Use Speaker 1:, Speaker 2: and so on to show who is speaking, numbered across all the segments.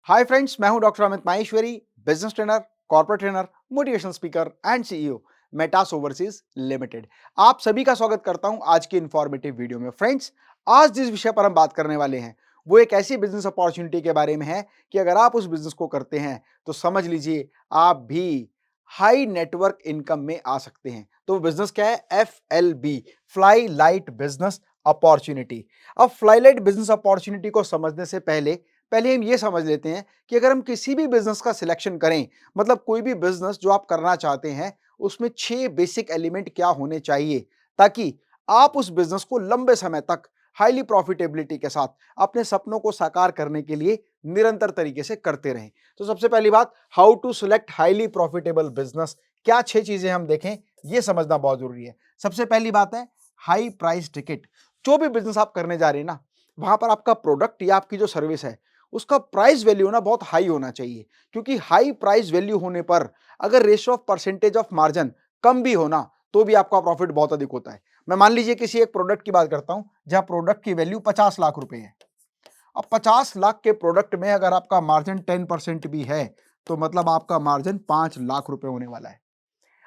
Speaker 1: Hi friends, मैं हूं doctor Amit Maheshwari, business trainer, corporate trainer, motivation speaker and CEO Metas overseas limited. आप सभी का स्वागत करता हूं आज की इंफॉर्मेटिव वीडियो में। फ्रेंड्स, आज जिस विषय पर हम बात करने वाले हैं वो एक ऐसी बिजनेस अपॉर्चुनिटी के बारे में है कि अगर आप उस बिजनेस को करते हैं तो समझ लीजिए आप भी हाई नेटवर्क इनकम में आ सकते हैं। तो वो बिजनेस क्या है? FLB, fly light business opportunity. अब फ्लाई लाइट बिजनेस अपॉर्चुनिटी को समझने से पहले पहले हम ये समझ लेते हैं कि अगर हम किसी भी बिजनेस का सिलेक्शन करें, मतलब कोई भी बिजनेस जो आप करना चाहते हैं, उसमें 6 बेसिक एलिमेंट क्या होने चाहिए ताकि आप उस बिजनेस को लंबे समय तक हाईली प्रॉफिटेबिलिटी के साथ अपने सपनों को साकार करने के लिए निरंतर तरीके से करते रहें। तो सबसे पहली बात, how to select highly profitable business. क्या 6 चीजें हम देखें, यह समझना बहुत जरूरी है। सबसे पहली बात है हाई प्राइस टिकट। जो भी बिजनेस आप करने जा रहे हैं ना, वहां पर आपका प्रोडक्ट या आपकी जो सर्विस है उसका प्राइस वैल्यू ना बहुत हाई होना चाहिए, क्योंकि हाई प्राइस वैल्यू होने पर अगर ratio of percentage of margin कम भी होना तो भी आपका प्रॉफिट बहुत अधिक होता है। मैं मान लीजिए किसी एक प्रोडक्ट की बात करता हूं जहां प्रोडक्ट की वैल्यू 50 लाख रुपए है। अब 50 लाख के प्रोडक्ट में अगर आपका मार्जिन 10% भी है तो मतलब आपका मार्जिन 5 लाख रुपए होने वाला है।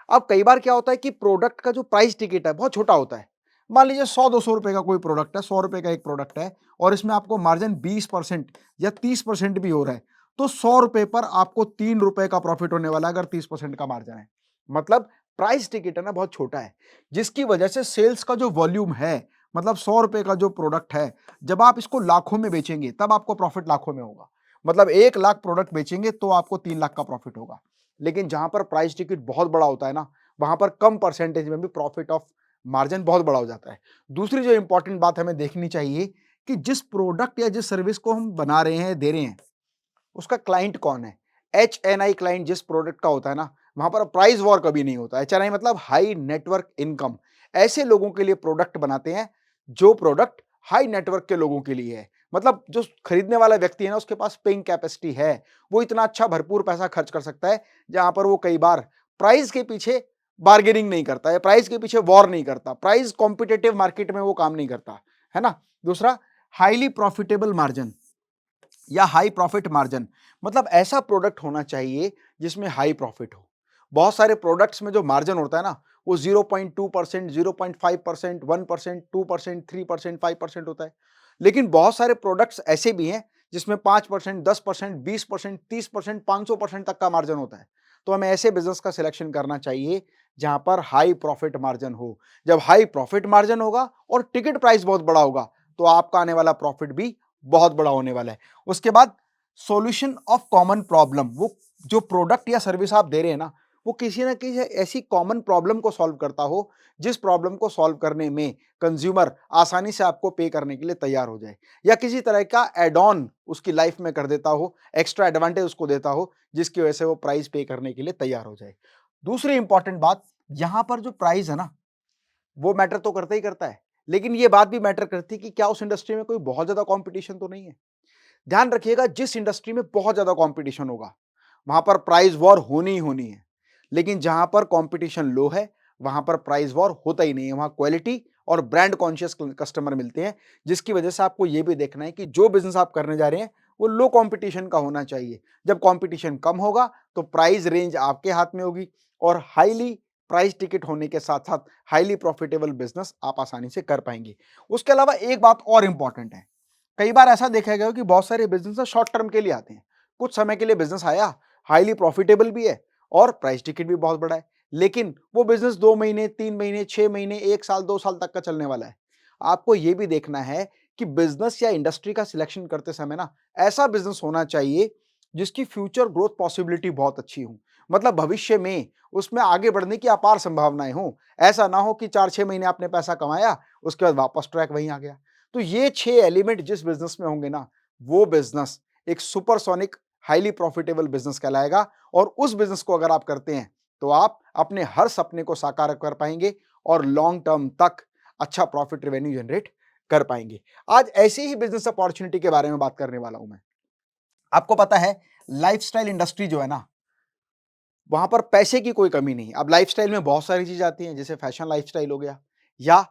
Speaker 1: अब कई बार क्या होता है कि प्रोडक्ट का जो प्राइस टिकट है बहुत छोटा होता है। मान लीजिए 100-200 रुपए का कोई प्रोडक्ट है, 100 रुपए का एक प्रोडक्ट है और इसमें आपको मार्जिन 20% या 30% भी हो रहा है, तो 100 रुपए पर आपको 3 रुपए का प्रॉफिट होने वाला है अगर 30% का मार्जिन है। मतलब प्राइस टिकट है ना बहुत छोटा है, जिसकी वजह से सेल्स का जो वॉल्यूम है, मतलब 100 रुपए का जो प्रोडक्ट है, जब आप इसको लाखों में बेचेंगे तब आपको प्रॉफिट लाखों में होगा। मतलब 1 लाख प्रोडक्ट बेचेंगे तो आपको 3 लाख का प्रॉफिट होगा। लेकिन जहां पर प्राइस टिकट बहुत बड़ा होता है ना, वहां पर कम परसेंटेज में भी प्रॉफिट ऑफ मार्जिन बहुत बड़ा हो जाता है। दूसरी जो इंपॉर्टेंट बात हमें देखनी चाहिए कि जिस प्रोडक्ट या जिस सर्विस को हम बना रहे हैं, दे रहे हैं, उसका क्लाइंट कौन है। HNI क्लाइंट जिस प्रोडक्ट का होता है ना, वहां पर प्राइस वॉर कभी नहीं होता। HNI मतलब हाई नेटवर्क इनकम। ऐसे लोगों के लिए प्रोडक्ट बनाते हैं जो प्रोडक्ट हाई नेटवर्क के लोगों के लिए है। मतलब जो खरीदने वाला व्यक्ति है ना, उसके पास पेइंग कैपेसिटी है, वो इतना अच्छा भरपूर पैसा खर्च कर सकता है जहां पर वो कई बार प्राइस के पीछे बार्गेनिंग नहीं करता है, प्राइस के पीछे वॉर नहीं करता, प्राइस कॉम्पिटेटिव मार्केट में वो काम नहीं करता है ना। दूसरा, हाईली प्रॉफिटेबल मार्जिन या हाई प्रॉफिट मार्जिन। मतलब ऐसा प्रोडक्ट होना चाहिए जिसमें हाई प्रॉफिट हो। बहुत सारे प्रोडक्ट्स में जो मार्जिन होता है ना, वो 0.2%, 0.5%, 1%, 2%, 3%, 5% होता है। लेकिन बहुत सारे प्रोडक्ट्स ऐसे भी हैं जिसमें 5%, 10%, 20%, 30%, 500% तक का मार्जिन होता है। तो हमें ऐसे बिजनेस का सिलेक्शन करना चाहिए जहां पर हाई प्रॉफिट मार्जिन हो। जब हाई प्रॉफिट मार्जिन होगा और टिकट प्राइस बहुत बड़ा होगा तो आपका आने वाला प्रॉफिट भी बहुत बड़ा होने वाला है। उसके बाद सॉल्यूशन ऑफ कॉमन प्रॉब्लम। वो जो प्रोडक्ट या सर्विस आप दे रहे हैं ना, वो किसी ना किसी ऐसी कॉमन प्रॉब्लम को सॉल्व करता हो जिस प्रॉब्लम को सॉल्व करने में कंज्यूमर आसानी से आपको पे करने के लिए तैयार हो जाए, या किसी तरह का एड ऑन उसकी लाइफ में कर देता हो, एक्स्ट्रा एडवांटेज उसको देता हो जिसकी वजह से वो प्राइस पे करने के लिए तैयार हो जाए। दूसरी इंपॉर्टेंट बात, यहां पर जो प्राइस है ना, वो मैटर तो करता ही करता है, लेकिन ये बात भी मैटर करती है कि क्या उस इंडस्ट्री में कोई बहुत ज्यादा कंपटीशन तो नहीं है। ध्यान रखिएगा, जिस इंडस्ट्री में बहुत ज्यादा कंपटीशन होगा वहां पर प्राइस वॉर होनी ही होनी है। लेकिन जहां पर कंपटीशन लो है वहां पर प्राइस वॉर होता ही नहीं है। वहां क्वालिटी और ब्रांड कॉन्शियस कस्टमर मिलते हैं, जिसकी वजह से आपको यह भी देखना है कि जो बिजनेस आप करने जा रहे हैं वो लो कंपटीशन का होना चाहिए। जब कंपटीशन कम होगा तो प्राइस रेंज आपके हाथ में होगी और हाईली प्राइस टिकट होने के साथ साथ हाईली प्रॉफिटेबल बिजनेस आप आसानी से कर पाएंगे। उसके अलावा एक बात और इंपॉर्टेंट है, कई बार ऐसा देखा गया कि बहुत सारे बिजनेस शॉर्ट टर्म के लिए आते हैं। कुछ समय के लिए बिजनेस आया, हाईली प्रॉफिटेबल भी है और प्राइस टिकट भी बहुत बड़ा है, लेकिन वो बिजनेस 2 महीने, 3 महीने, 6 महीने, 1 साल, 2 साल तक का चलने वाला है। आपको यह भी देखना है कि बिजनेस या इंडस्ट्री का सिलेक्शन करते समय ना, ऐसा बिजनेस होना चाहिए जिसकी फ्यूचर ग्रोथ पॉसिबिलिटी बहुत अच्छी हो। मतलब भविष्य में उसमें आगे बढ़ने की अपार संभावनाएं हो। ऐसा ना हो कि 4-6 महीने आपने पैसा कमाया, उसके बाद वापस ट्रैक वहीं आ गया। तो ये 6 एलिमेंट जिस बिजनेस में होंगे ना, वो बिजनेस एक सुपरसोनिक हाईली प्रॉफिटेबल बिजनेस कहलाएगा। और उस बिजनेस को अगर आप करते हैं तो आप अपने हर सपने को साकार कर पाएंगे और लॉन्ग टर्म तक अच्छा प्रॉफिट रेवेन्यू जनरेट कर पाएंगे। आज ऐसी ही बिजनेस अपॉर्चुनिटी के बारे में बात करने वाला हूं मैं। आपको पता है, लाइफस्टाइल इंडस्ट्री जो है ना, वहां पर पैसे की कोई कमी नहीं। अब लाइफस्टाइल में बहुत सारी चीज आती हैं, जैसे फैशन लाइफस्टाइल हो गया, या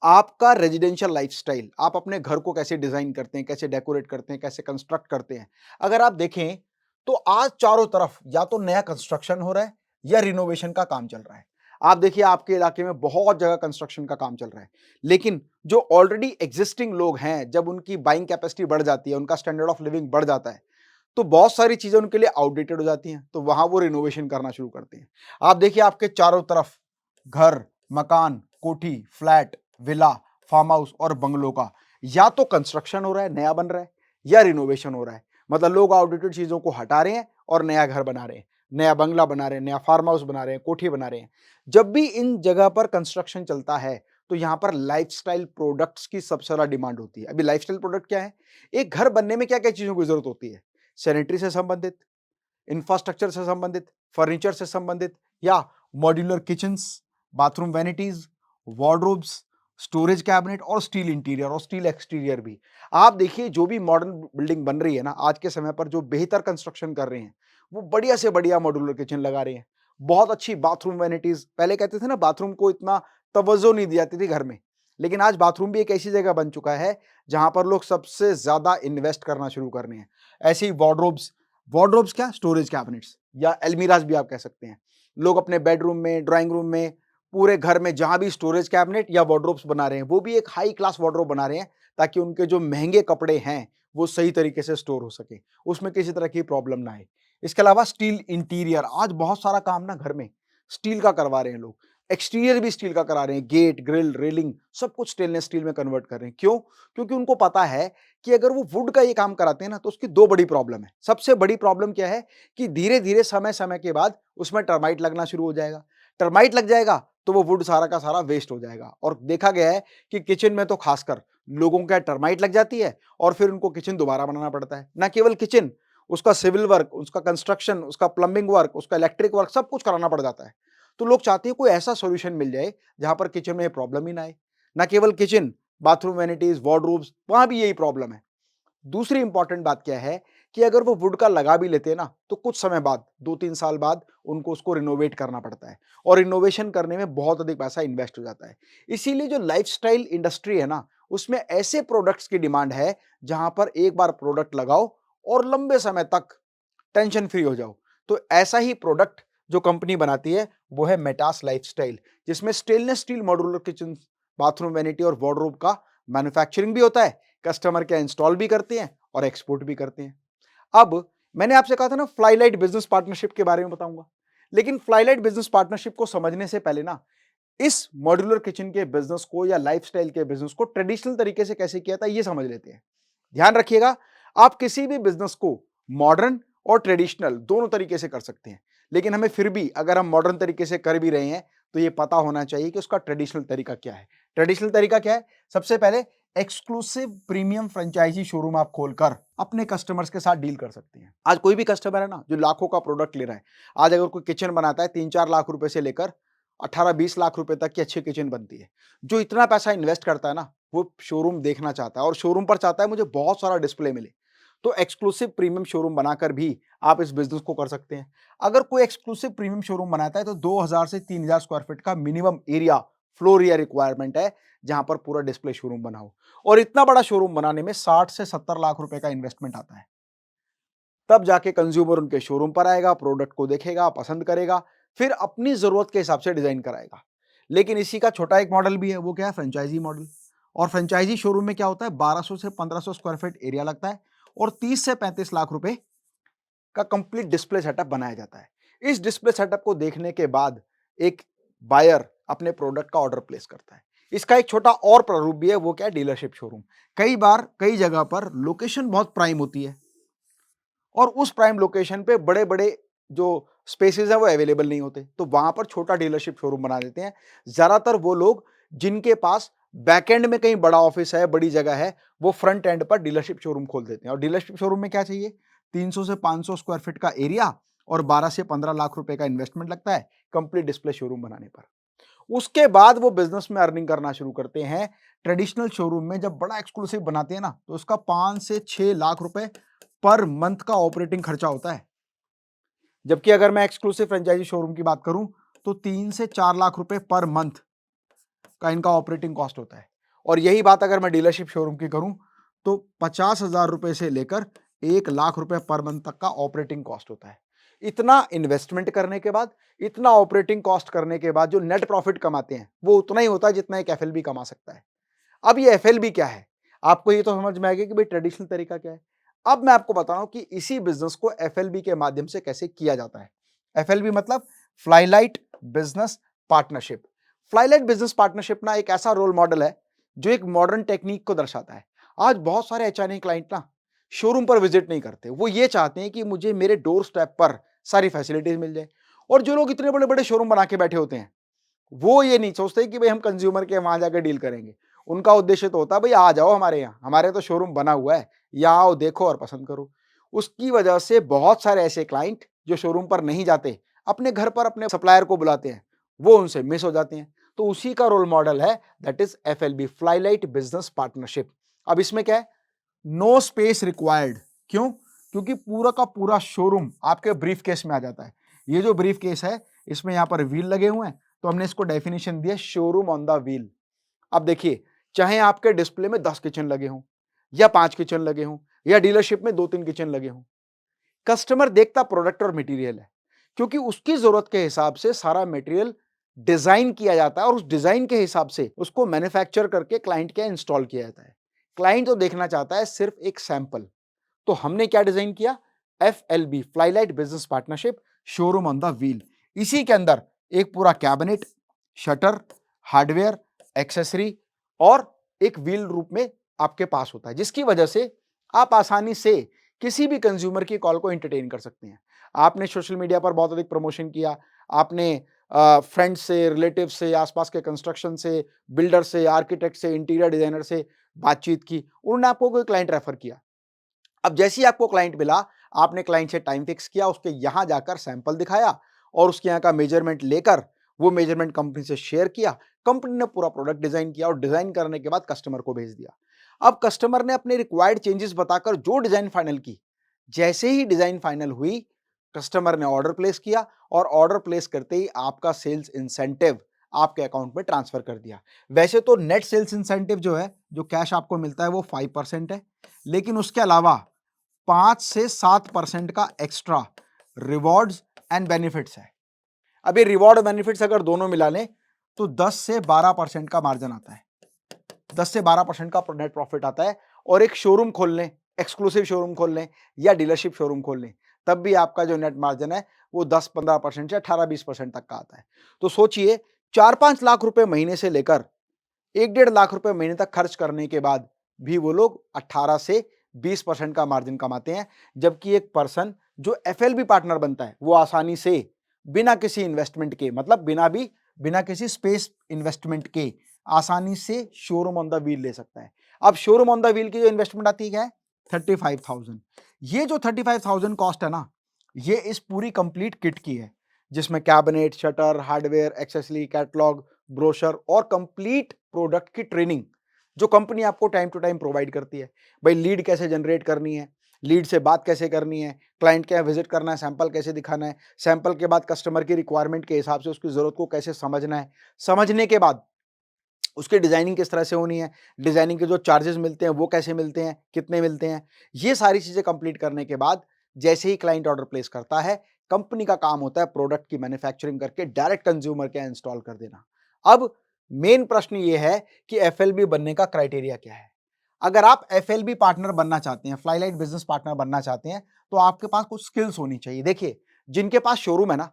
Speaker 1: आपका रेजिडेंशियल लाइफस्टाइल, आप अपने घर को कैसे डिजाइन करते हैं, कैसे डेकोरेट करते हैं, कैसे कंस्ट्रक्ट करते हैं। अगर आप देखें तो आज चारों तरफ या तो नया कंस्ट्रक्शन हो रहा है या रिनोवेशन का काम चल रहा है। आप देखिए आपके इलाके में बहुत जगह कंस्ट्रक्शन का काम चल रहा है, लेकिन जो ऑलरेडी एग्जिस्टिंग लोग हैं, जब उनकी बाइंग कैपेसिटी बढ़ जाती है, उनका स्टैंडर्ड ऑफ लिविंग बढ़ जाता है, तो बहुत सारी चीजें उनके लिए आउटडेटेड हो जाती हैं, तो वहां वो रिनोवेशन करना शुरू करते हैं। आप देखिए आपके चारों तरफ घर, मकान, कोठी, फ्लैट, विला, फार्म हाउस और बंगलों का या तो कंस्ट्रक्शन हो रहा है, नया बन रहा है, या रिनोवेशन हो रहा है। मतलब लोग आउटडेटेड चीजों को हटा रहे हैं और नया घर बना रहे हैं, नया बंगला बना रहे हैं, नया फार्म हाउस बना रहे हैं, कोठी बना रहे हैं। जब भी इन जगह पर कंस्ट्रक्शन चलता है, तो यहां पर लाइफस्टाइल प्रोडक्ट्स की सबसे ज्यादा डिमांड होती है। अभी लाइफस्टाइल प्रोडक्ट क्या है? एक घर बनने में क्या क्या चीजों की जरूरत होती है? सैनिटरी से संबंधित, इंफ्रास्ट्रक्चर से संबंधित, फर्नीचर से संबंधित, या modular kitchens, bathroom vanities, wardrobes, storage cabinet और स्टील इंटीरियर और स्टील एक्सटीरियर भी। आप देखिए जो भी मॉडर्न बिल्डिंग बन रही है ना आज के समय पर, जो बेहतर कंस्ट्रक्शन कर रहे हैं, वो बढ़िया से बढ़िया मॉड्यूलर किचन लगा रहे हैं, बहुत अच्छी बाथरूम वैनिटीज। पहले कहते थे ना बाथरूम को इतना तवज्जो नहीं दी जाती थी घर में, लेकिन आज बाथरूम भी एक ऐसी जगह बन चुका है जहां पर लोग सबसे ज्यादा इन्वेस्ट करना शुरू कर रहे हैं। ऐसे ही वार्डरोब्स, वार्डरोब्स क्या, स्टोरेज कैबिनेट्स या एल्मीराज भी आप कह सकते हैं। लोग अपने बेडरूम में, ड्राइंग रूम में, पूरे घर में जहां भी स्टोरेज कैबिनेट या वार्डरोब्स बना रहे हैं, वो भी एक हाई क्लास वार्डरोब बना रहे हैं, ताकि उनके जो महंगे कपड़े हैं वो सही तरीके से स्टोर हो सके, उसमें किसी तरह की प्रॉब्लम ना आए। इसके अलावा स्टील इंटीरियर, आज बहुत सारा काम ना घर में स्टील का करवा रहे हैं लोग। एक्सटीरियर भी स्टील का करा रहे हैं, गेट, ग्रिल, रेलिंग सब कुछ स्टेनलेस स्टील में कन्वर्ट कर रहे हैं। क्यों? क्योंकि उनको पता है कि अगर वो वुड का ये काम कराते हैं ना, तो उसकी दो बड़ी प्रॉब्लम है। सबसे बड़ी प्रॉब्लम क्या है कि धीरे धीरे समय समय के बाद उसमें टर्माइट लगना शुरू हो जाएगा। टर्माइट लग जाएगा तो वो वुड सारा का सारा वेस्ट हो जाएगा। और देखा गया है कि किचन में तो खासकर लोगों को टर्माइट लग जाती है और फिर उनको किचन दोबारा बनाना पड़ता है। ना केवल किचन, उसका सिविल वर्क, उसका कंस्ट्रक्शन, उसका प्लम्बिंग वर्क, उसका इलेक्ट्रिक वर्क, सब कुछ कराना पड़ जाता है। तो लोग चाहते हैं कोई ऐसा सॉल्यूशन मिल जाए जहां पर किचन में प्रॉब्लम ही ना आए। ना केवल किचन, बाथरूम वैनिटीज, वार्डरोब्स, वहां भी यही प्रॉब्लम है। दूसरी इंपॉर्टेंट बात क्या है कि अगर वो वुड का लगा भी लेते हैं ना, तो कुछ समय बाद, 2-3 साल बाद उनको उसको रिनोवेट करना पड़ता है, और रिनोवेशन करने में बहुत अधिक पैसा इन्वेस्ट हो जाता है। इसीलिए जो लाइफस्टाइल इंडस्ट्री है ना, उसमें ऐसे प्रोडक्ट्स की डिमांड है जहां पर एक बार प्रोडक्ट लगाओ और लंबे समय तक टेंशन फ्री हो जाओ। तो ऐसा ही प्रोडक्ट जो कंपनी बनाती है वो है मेटास लाइफस्टाइल, जिसमें stainless steel modular kitchen, bathroom vanity और वार्डरोब का मैन्युफैक्चरिंग भी होता है, कस्टमर के इंस्टॉल भी करते हैं और एक्सपोर्ट भी करते हैं। अब मैंने आपसे कहा था ना फ्लाईलाइट बिजनेस पार्टनरशिप के बारे में बताऊंगा, लेकिन फ्लाईलाइट बिजनेस पार्टनरशिप को समझने से पहले ना, इस मॉड्यूलर किचन के बिजनेस को या लाइफस्टाइल के बिजनेस को ट्रेडिशनल तरीके से कैसे किया था ये समझ लेते हैं। ध्यान रखिएगा, आप किसी भी बिजनेस को मॉडर्न और ट्रेडिशनल दोनों तरीके से कर सकते हैं, लेकिन हमें फिर भी अगर हम मॉडर्न तरीके से कर भी रहे हैं तो ये पता होना चाहिए कि उसका ट्रेडिशनल तरीका क्या है। ट्रेडिशनल तरीका क्या है? सबसे पहले एक्सक्लूसिव प्रीमियम फ्रेंचाइजी शोरूम आप खोलकर अपने कस्टमर्स के साथ डील कर सकते हैं। आज कोई भी कस्टमर है ना जो लाखों का प्रोडक्ट ले रहा है, आज अगर कोई किचन बनाता है 3-4 लाख रुपए से लेकर 18-20 लाख रुपए तक की अच्छी किचन बनती है, जो इतना पैसा इन्वेस्ट करता है ना, वो शोरूम देखना चाहता है और शोरूम पर चाहता है मुझे बहुत सारा डिस्प्ले मिले। तो एक्सक्लूसिव प्रीमियम शोरूम बनाकर भी आप इस बिजनेस को कर सकते हैं। अगर कोई एक्सक्लूसिव प्रीमियम शोरूम बनाता है तो 2000 से 3000 स्क्वायर फीट का minimum area, floor area requirement है, जहां पर पूरा डिस्प्ले शोरूम बना हो। और इतना बड़ा शोरूम बनाने में 60 से 70 लाख रुपए का इन्वेस्टमेंट आता है। तब जाके कंज्यूमर उनके शोरूम पर आएगा, प्रोडक्ट को देखेगा, पसंद करेगा, फिर अपनी जरूरत के हिसाब से डिजाइन कराएगा। लेकिन इसी का छोटा एक मॉडल भी है, वो क्या है? Franchisee model. और फ्रेंचाइजी शोरूम में क्या होता है? 1200 से 1500 स्क्वायर फीट एरिया लगता है और 30 से 35 लाख रुपए का कंप्लीट डिस्प्ले सेटअप बनाया जाता है। इस डिस्प्ले सेटअप को देखने के बाद एक बायर अपने प्रोडक्ट का ऑर्डर प्लेस करता है। इसका एक छोटा और प्रारूप भी है, वो क्या है? Dealership showroom. कई बार कई जगह पर लोकेशन बहुत प्राइम होती है और उस प्राइम लोकेशन पे बड़े बड़े जो स्पेसेस हैं वो अवेलेबल नहीं होते, तो वहां पर छोटा डीलरशिप शोरूम बना देते हैं। ज्यादातर वो लोग जिनके पास बैकएंड में कहीं बड़ा ऑफिस है, बड़ी जगह है, वो फ्रंट एंड पर डीलरशिप शोरूम खोल देते हैं। और डीलरशिप शोरूम में क्या चाहिए? 300 से 500 स्क्वायर फीट का एरिया और 12 से 15 लाख रुपए का इन्वेस्टमेंट लगता है कंप्लीट डिस्प्ले शोरूम बनाने पर। उसके बाद वो बिजनेस में अर्निंग करना शुरू करते हैं। ट्रेडिशनल शोरूम में जब बड़ा एक्सक्लूसिव बनाते हैं ना, तो उसका 5 से 6 लाख रुपए पर मंथ का ऑपरेटिंग खर्चा होता है। जबकि अगर मैं एक्सक्लूसिव फ्रेंचाइजी शोरूम की बात करूं तो 3 से 4 लाख रुपए पर मंथ का इनका ऑपरेटिंग कॉस्ट होता है। और यही बात अगर मैं डीलरशिप शोरूम की करूं तो 50,000 रुपए से लेकर 1 लाख रुपए पर मंथ तक का ऑपरेटिंग कॉस्ट होता है। इतना इन्वेस्टमेंट करने के बाद, इतना ऑपरेटिंग कॉस्ट करने के बाद जो नेट प्रॉफिट कमाते हैं वो उतना ही होता है जितना एक एफएलबी कमा सकता है। अब ये एफएलबी क्या है? आपको ये तो समझ में आ गया कि भाई ट्रेडिशनल तरीका क्या है। अब मैं आपको बता रहा हूं कि इसी बिजनेस को एफएलबी के माध्यम से कैसे किया जाता है। एफएलबी मतलब फ्लाईलाइट बिजनेस पार्टनरशिप। फ्लाईलाइट बिजनेस पार्टनरशिप ना एक ऐसा रोल मॉडल है जो एक मॉडर्न टेक्निक को दर्शाता है। आज बहुत सारे एचआरए क्लाइंट ना शोरूम पर विजिट नहीं करते, वो ये चाहते हैं कि मुझे मेरे डोर स्टेप पर सारी फैसिलिटीज मिल जाए। और जो लोग इतने बड़े बड़े शोरूम बना के बैठे होते हैं वो ये नहीं सोचते कि भाई हम कंज्यूमर के वहां जाकर डील करेंगे। उनका उद्देश्य तो होता है भाई आ जाओ हमारे यहाँ, हमारे तो शोरूम बना हुआ है, यहाँ आओ देखो और पसंद करो। उसकी वजह से बहुत सारे ऐसे क्लाइंट जो शोरूम पर नहीं जाते, अपने घर पर अपने सप्लायर को बुलाते हैं, वो उनसे मिस हो जाते हैं। तो उसी का रोल मॉडल है that is एफएलबी, flylight business partnership. अब इसमें क्या है, नो स्पेस रिक्वायर्ड। क्यों? क्योंकि पूरा का पूरा शोरूम आपके ब्रीफ केस में आ जाता है। ये जो ब्रीफ केस है इसमें यहां पर व्हील लगे हुए हैं, तो हमने इसको डेफिनेशन दिया शोरूम ऑन द व्हील। अब देखिए, चाहे आपके डिस्प्ले में 10 किचन लगे हों या 5 किचन लगे हों या डीलरशिप में 2-3 किचन लगे हों, कस्टमर देखता प्रोडक्ट और मटेरियल है, क्योंकि उसकी जरूरत के हिसाब से सारा मटेरियल डिजाइन किया जाता है और उस डिजाइन के हिसाब से उसको मैन्युफैक्चर करके क्लाइंट के इंस्टॉल किया जाता है। क्लाइंट तो देखना चाहता है सिर्फ एक सैंपल। तो हमने क्या डिजाइन किया, FLB, flylight business partnership, showroom on the wheel. इसी के अंदर एक पूरा कैबिनेट, शटर, हार्डवेयर, एक्सेसरी और एक व्हील रूप में आपके पास होता है, जिसकी वजह से आप आसानी से किसी भी कंज्यूमर की कॉल को एंटरटेन कर सकते हैं। आपने सोशल मीडिया पर बहुत अधिक प्रमोशन किया, आपने फ्रेंड्स से, रिलेटिव से, आसपास के कंस्ट्रक्शन से, बिल्डर से, आर्किटेक्ट से, इंटीरियर डिजाइनर से बातचीत की, उन्होंने आपको कोई क्लाइंट रेफर किया। अब जैसे ही आपको क्लाइंट मिला, आपने क्लाइंट से टाइम फिक्स किया, उसके यहां जाकर सैंपल दिखाया और उसके यहाँ का मेजरमेंट लेकर वो मेजरमेंट कंपनी से शेयर किया। कंपनी ने पूरा प्रोडक्ट डिजाइन किया और डिजाइन करने के बाद कस्टमर को भेज दिया। अब कस्टमर ने अपने रिक्वायर्ड चेंजेस बताकर जो डिजाइन फाइनल की, जैसे ही डिजाइन फाइनल हुई, कस्टमर ने ऑर्डर प्लेस किया और ऑर्डर प्लेस करते ही आपका सेल्स इंसेंटिव आपके अकाउंट में ट्रांसफर कर दिया। वैसे तो नेट सेल्स इंसेंटिव जो है, जो कैश आपको मिलता है वो 5% है, लेकिन उसके अलावा 5 से 7% का एक्स्ट्रा रिवॉर्ड्स एंड बेनिफिट्स है। अब ये रिवॉर्ड और बेनिफिट्स अगर दोनों मिला लें तो 10 से 12% का मार्जिन आता है, 10 से 12% का नेट प्रॉफिट आता है। और एक शोरूम खोल लें, एक्सक्लूसिव शोरूम खोल लें या डीलरशिप शोरूम खोल लें, तब भी आपका जो नेट मार्जिन है वो 10-15% से 18-20% तक का आता है। तो सोचिए, 4-5 लाख रुपए महीने से लेकर 1-1.5 लाख रुपए महीने तक खर्च करने के बाद भी वो लोग 18 से 20% का मार्जिन कमाते हैं। जबकि एक पर्सन जो एफएलबी पार्टनर बनता है वो आसानी से बिना किसी इन्वेस्टमेंट के, मतलब बिना किसी स्पेस इन्वेस्टमेंट के आसानी से शोरूम ऑन द व्हील ले सकता है। अब शोरूम ऑन द व्हील की जो इन्वेस्टमेंट आती है 35,000। ये जो 35,000 कॉस्ट है ना, ये इस पूरी कंप्लीट किट की है, जिसमें cabinet, shutter, hardware, accessory, catalogue, brochure और कंप्लीट प्रोडक्ट की ट्रेनिंग जो कंपनी आपको टाइम टू टाइम प्रोवाइड करती है। भाई लीड कैसे जनरेट करनी है, लीड से बात कैसे करनी है, क्लाइंट के यहाँ विजिट करना है, सैंपल कैसे दिखाना है, सैंपल के बाद कस्टमर की रिक्वायरमेंट के हिसाब से उसकी जरूरत को कैसे समझना है, समझने के बाद उसकी डिजाइनिंग किस तरह से होनी है, डिजाइनिंग के जो चार्जेस मिलते हैं वो कैसे मिलते हैं, कितने मिलते हैं, ये सारी चीजें कंप्लीट करने के बाद जैसे ही क्लाइंट ऑर्डर प्लेस करता है, कंपनी का काम होता है प्रोडक्ट की मैन्युफैक्चरिंग करके डायरेक्ट कंज्यूमर के यहाँ इंस्टॉल कर देना। अब मेन प्रश्न ये है कि एफएलबी बनने का क्राइटेरिया क्या है। अगर आप एफएलबी पार्टनर बनना चाहते हैं, फ्लाईलाइट बिजनेस पार्टनर बनना चाहते हैं, तो आपके पास कुछ स्किल्स होनी चाहिए। देखिए, जिनके पास शोरूम है ना,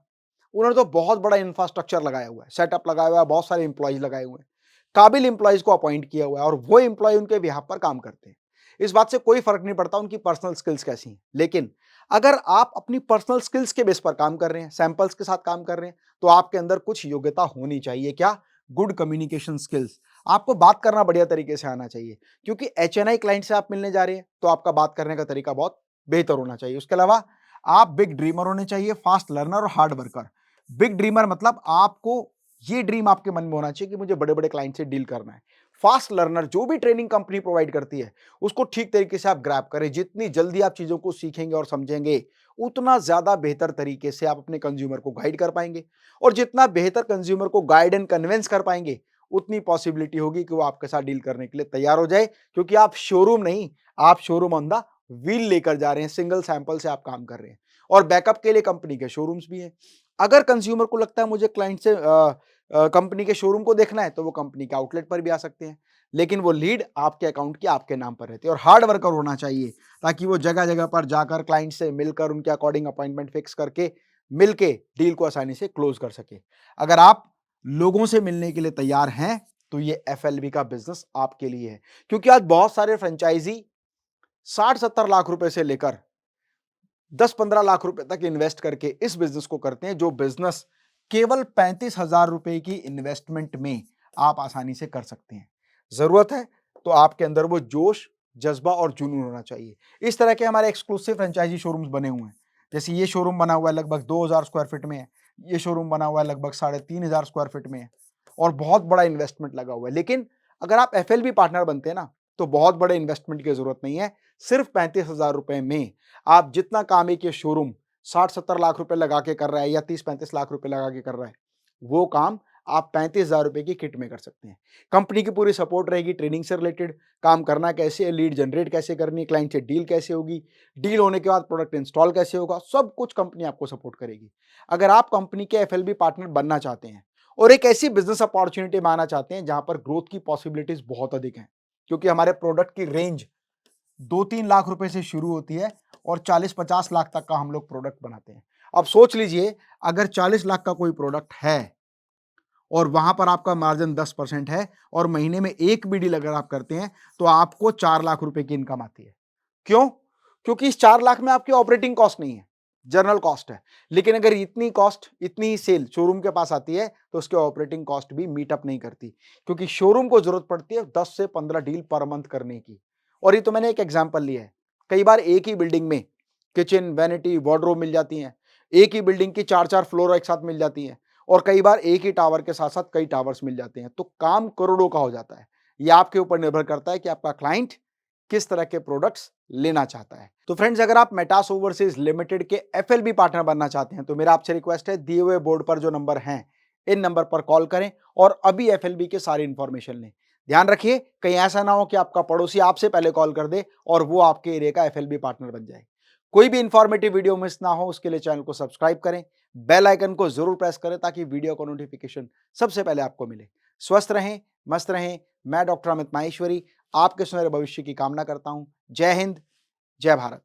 Speaker 1: उन्होंने तो बहुत बड़ा इंफ्रास्ट्रक्चर लगाया हुआ है, सेटअप लगाया हुआ है, बहुत सारे इंप्लॉइज लगाए हुए हैं, काबिल इंप्लॉइज को अपॉइंट किया हुआ है और वो इंप्लॉय उनके बिहाफ पर काम करते हैं। इस बात से कोई फर्क नहीं पड़ता उनकी पर्सनल स्किल्स कैसी हैं। लेकिन अगर आप अपनी पर्सनल स्किल्स के बेस पर काम कर रहे हैं, सैंपल्स के साथ काम कर रहे हैं, तो आपके अंदर कुछ योग्यता होनी चाहिए। क्या? Good communication skills. आपको बात करना बढ़िया तरीके से आना चाहिए, क्योंकि एचएनआई क्लाइंट से आप मिलने जा रहे हैं तो आपका बात करने का तरीका बहुत बेहतर होना चाहिए। उसके अलावा आप बिग ड्रीमर होने चाहिए, फास्ट लर्नर और हार्ड वर्कर। बिग ड्रीमर मतलब आपको ये ड्रीम आपके मन में होना चाहिए कि मुझे बड़े बड़े क्लाइंट से डील करना है। फास्ट लर्नर, जो भी ट्रेनिंग कंपनी प्रोवाइड करती है उसको ठीक तरीके से आप ग्रैब करें। जितनी जल्दी आप चीजों को सीखेंगे और समझेंगे, उतना ज्यादा बेहतर तरीके से आप अपने कंज्यूमर को गाइड कर पाएंगे। और जितना बेहतर कंज्यूमर को गाइड एंड कन्विंस कर पाएंगे, उतनी पॉसिबिलिटी होगी कि वो आपके साथ डील करने के लिए तैयार हो जाए, क्योंकि आप शोरूम नहीं, आप शोरूम ऑन द व्हील लेकर जा रहे हैं, सिंगल सैंपल से आप काम कर रहे हैं। और बैकअप के लिए कंपनी के शोरूम्स भी हैं। अगर कंज्यूमर को लगता है मुझे क्लाइंट से कंपनी के शोरूम को देखना है, तो वो कंपनी के आउटलेट पर भी आ सकते हैं, लेकिन वो लीड आपके अकाउंट की आपके नाम पर रहती है। और हार्ड वर्कर होना चाहिए, ताकि वो जगह जगह पर जाकर क्लाइंट से मिलकर उनके अकॉर्डिंग अपॉइंटमेंट फिक्स करके मिलके डील को आसानी से क्लोज कर सके। अगर आप लोगों से मिलने के लिए तैयार हैं, तो ये एफएलबी का बिजनेस आपके लिए है, क्योंकि आज बहुत सारे फ्रेंचाइजी 60-70 लाख रुपए से लेकर 10-15 लाख रुपए तक इन्वेस्ट करके इस बिजनेस को करते हैं, जो बिजनेस केवल 35,000 रुपए की इन्वेस्टमेंट में आप आसानी से कर सकते हैं। जरूरत है तो आपके अंदर वो जोश, जज्बा और जुनून होना चाहिए। इस तरह के हमारे एक्सक्लूसिव फ्रेंचाइजी शोरूम्स बने हुए हैं। जैसे ये शोरूम बना हुआ है लगभग 2000 स्क्वायर फीट में है, ये शोरूम बना हुआ है लगभग 3,500 स्क्वायर फीट में है, और बहुत बड़ा इन्वेस्टमेंट लगा हुआ है। लेकिन अगर आप एफएलबी पार्टनर बनते हैं ना, तो बहुत बड़े इन्वेस्टमेंट की जरूरत नहीं है। सिर्फ 35,000 रुपए में आप जितना काम एक ये शोरूम 60-70 लाख रुपए लगा के कर रहा है या 30-35 लाख रुपए लगा के कर रहा है, वो काम आप 35,000 रुपए की किट में कर सकते हैं। कंपनी की पूरी सपोर्ट रहेगी, ट्रेनिंग से रिलेटेड, काम करना कैसे है, लीड जनरेट कैसे करनी है, क्लाइंट से डील कैसे होगी, डील होने के बाद प्रोडक्ट इंस्टॉल कैसे होगा, सब कुछ कंपनी आपको सपोर्ट करेगी। अगर आप कंपनी के एफएलबी पार्टनर बनना चाहते हैं और एक ऐसी बिजनेस अपॉर्चुनिटी में आना चाहते हैं जहां पर ग्रोथ की पॉसिबिलिटीज बहुत अधिक हैं, क्योंकि हमारे प्रोडक्ट की रेंज 2-3 लाख रुपए से शुरू होती है और 40-50 लाख तक का हम लोग प्रोडक्ट बनाते हैं। अब सोच लीजिए, अगर 40 लाख का कोई प्रोडक्ट है और वहां पर आपका मार्जिन 10% है और महीने में एक भी डील अगर आप करते हैं, तो आपको 4 लाख रुपए की इनकम आती है। क्यों? क्योंकि इस 4 लाख में आपकी ऑपरेटिंग कॉस्ट नहीं है, जनरल कॉस्ट है। लेकिन अगर इतनी कॉस्ट, इतनी ही सेल शोरूम के पास आती है, तो उसकी ऑपरेटिंग कॉस्ट भी मीट अप नहीं करती, क्योंकि शोरूम को जरूरत पड़ती है 10 से 15 डील पर मंथ करने की। और ये तो मैंने एक एग्जांपल लिया है। कई बार एक ही बिल्डिंग में किचन, वैनिटी, वार्डरोब मिल जाती हैं। एक ही बिल्डिंग की 4-4 फ्लोर एक साथ मिल जाती हैं, और कई बार एक ही टावर के साथ-साथ कई टावर्स मिल जाते हैं। तो काम करोड़ों का हो जाता है। ये आपके ऊपर निर्भर करता है कि आपका क्लाइंट किस तरह के प्रोडक्ट्स लेना चाहता है। तो फ्रेंड्स, अगर आप मेटास ओवरसीज लिमिटेड के एफएलबी पार्टनर बनना चाहते हैं, तो मेरा आपसे रिक्वेस्ट है, दिए हुए बोर्ड पर जो नंबर हैं, इन नंबर पर कॉल करें और अभी एफएलबी के सारी इंफॉर्मेशन लें। ध्यान रखिए, कहीं ऐसा ना हो कि आपका पड़ोसी आपसे पहले कॉल कर दे और वो आपके एरिया का एफएलबी पार्टनर बन जाए। कोई भी इंफॉर्मेटिव वीडियो मिस ना हो, उसके लिए चैनल को सब्सक्राइब करें, बेल आइकन को जरूर प्रेस करें, ताकि वीडियो का नोटिफिकेशन सबसे पहले आपको मिले। स्वस्थ रहें, मस्त रहें। मैं डॉक्टर अमित माहेश्वरी आपके सुनहरे भविष्य की कामना करता हूं। जय हिंद, जय भारत।